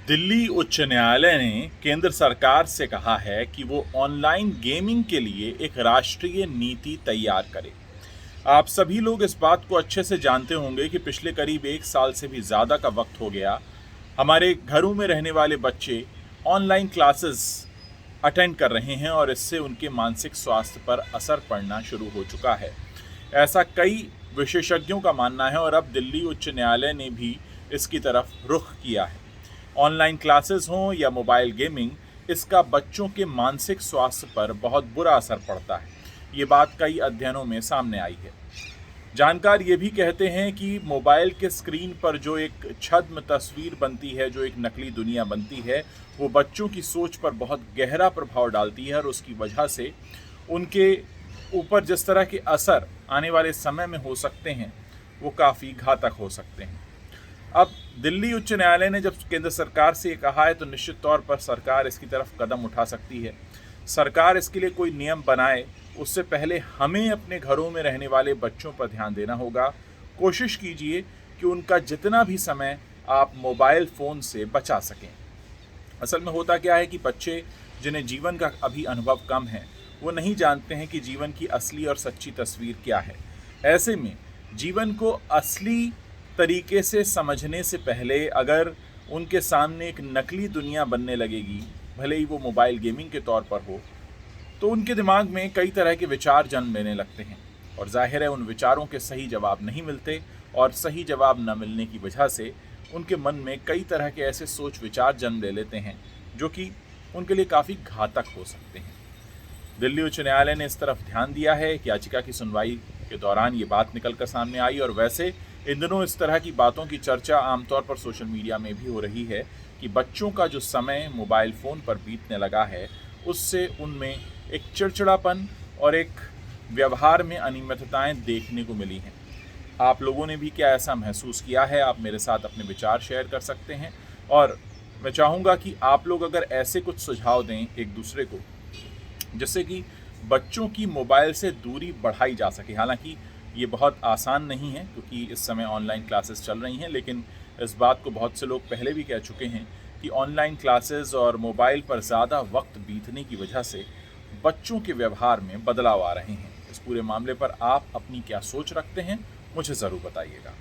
दिल्ली उच्च न्यायालय ने केंद्र सरकार से कहा है कि वो ऑनलाइन गेमिंग के लिए एक राष्ट्रीय नीति तैयार करे। आप सभी लोग इस बात को अच्छे से जानते होंगे कि पिछले करीब 1 साल से भी ज़्यादा का वक्त हो गया, हमारे घरों में रहने वाले बच्चे ऑनलाइन क्लासेस अटेंड कर रहे हैं और इससे उनके मानसिक स्वास्थ्य पर असर पड़ना शुरू हो चुका है। ऐसा कई विशेषज्ञों का मानना है और अब दिल्ली उच्च न्यायालय ने भी इसकी तरफ रुख किया है। ऑनलाइन क्लासेस हों या मोबाइल गेमिंग, इसका बच्चों के मानसिक स्वास्थ्य पर बहुत बुरा असर पड़ता है। ये बात कई अध्ययनों में सामने आई है। जानकार ये भी कहते हैं कि मोबाइल के स्क्रीन पर जो एक छद्म तस्वीर बनती है, जो एक नकली दुनिया बनती है, वो बच्चों की सोच पर बहुत गहरा प्रभाव डालती है और उसकी वजह से उनके ऊपर जिस तरह के असर आने वाले समय में हो सकते हैं, वो काफ़ी घातक हो सकते हैं। अब दिल्ली उच्च न्यायालय ने जब केंद्र सरकार से ये कहा है, तो निश्चित तौर पर सरकार इसकी तरफ कदम उठा सकती है। सरकार इसके लिए कोई नियम बनाए, उससे पहले हमें अपने घरों में रहने वाले बच्चों पर ध्यान देना होगा। कोशिश कीजिए कि उनका जितना भी समय आप मोबाइल फ़ोन से बचा सकें। असल में होता क्या है कि बच्चे जिन्हें जीवन का अभी अनुभव कम है, वो नहीं जानते हैं कि जीवन की असली और सच्ची तस्वीर क्या है। ऐसे में जीवन को असली तरीके से समझने से पहले अगर उनके सामने एक नकली दुनिया बनने लगेगी, भले ही वो मोबाइल गेमिंग के तौर पर हो, तो उनके दिमाग में कई तरह के विचार जन्म लेने लगते हैं और जाहिर है उन विचारों के सही जवाब नहीं मिलते और सही जवाब न मिलने की वजह से उनके मन में कई तरह के ऐसे सोच विचार जन्म ले लेते हैं जो कि उनके लिए काफ़ी घातक हो सकते हैं। दिल्ली उच्च न्यायालय ने इस तरफ ध्यान दिया है। एक याचिका की सुनवाई के दौरान ये बात निकल कर सामने आई और वैसे इन दिनों इस तरह की बातों की चर्चा आमतौर पर सोशल मीडिया में भी हो रही है कि बच्चों का जो समय मोबाइल फ़ोन पर बीतने लगा है, उससे उनमें एक चिड़चिड़ापन और एक व्यवहार में अनियमितताएं देखने को मिली हैं। आप लोगों ने भी क्या ऐसा महसूस किया है? आप मेरे साथ अपने विचार शेयर कर सकते हैं और मैं चाहूँगा कि आप लोग अगर ऐसे कुछ सुझाव दें एक दूसरे को, जिससे कि बच्चों की मोबाइल से दूरी बढ़ाई जा सके। हालांकि ये बहुत आसान नहीं है क्योंकि इस समय ऑनलाइन क्लासेस चल रही हैं, लेकिन इस बात को बहुत से लोग पहले भी कह चुके हैं कि ऑनलाइन क्लासेस और मोबाइल पर ज़्यादा वक्त बीतने की वजह से बच्चों के व्यवहार में बदलाव आ रहे हैं। इस पूरे मामले पर आप अपनी क्या सोच रखते हैं, मुझे ज़रूर बताइएगा।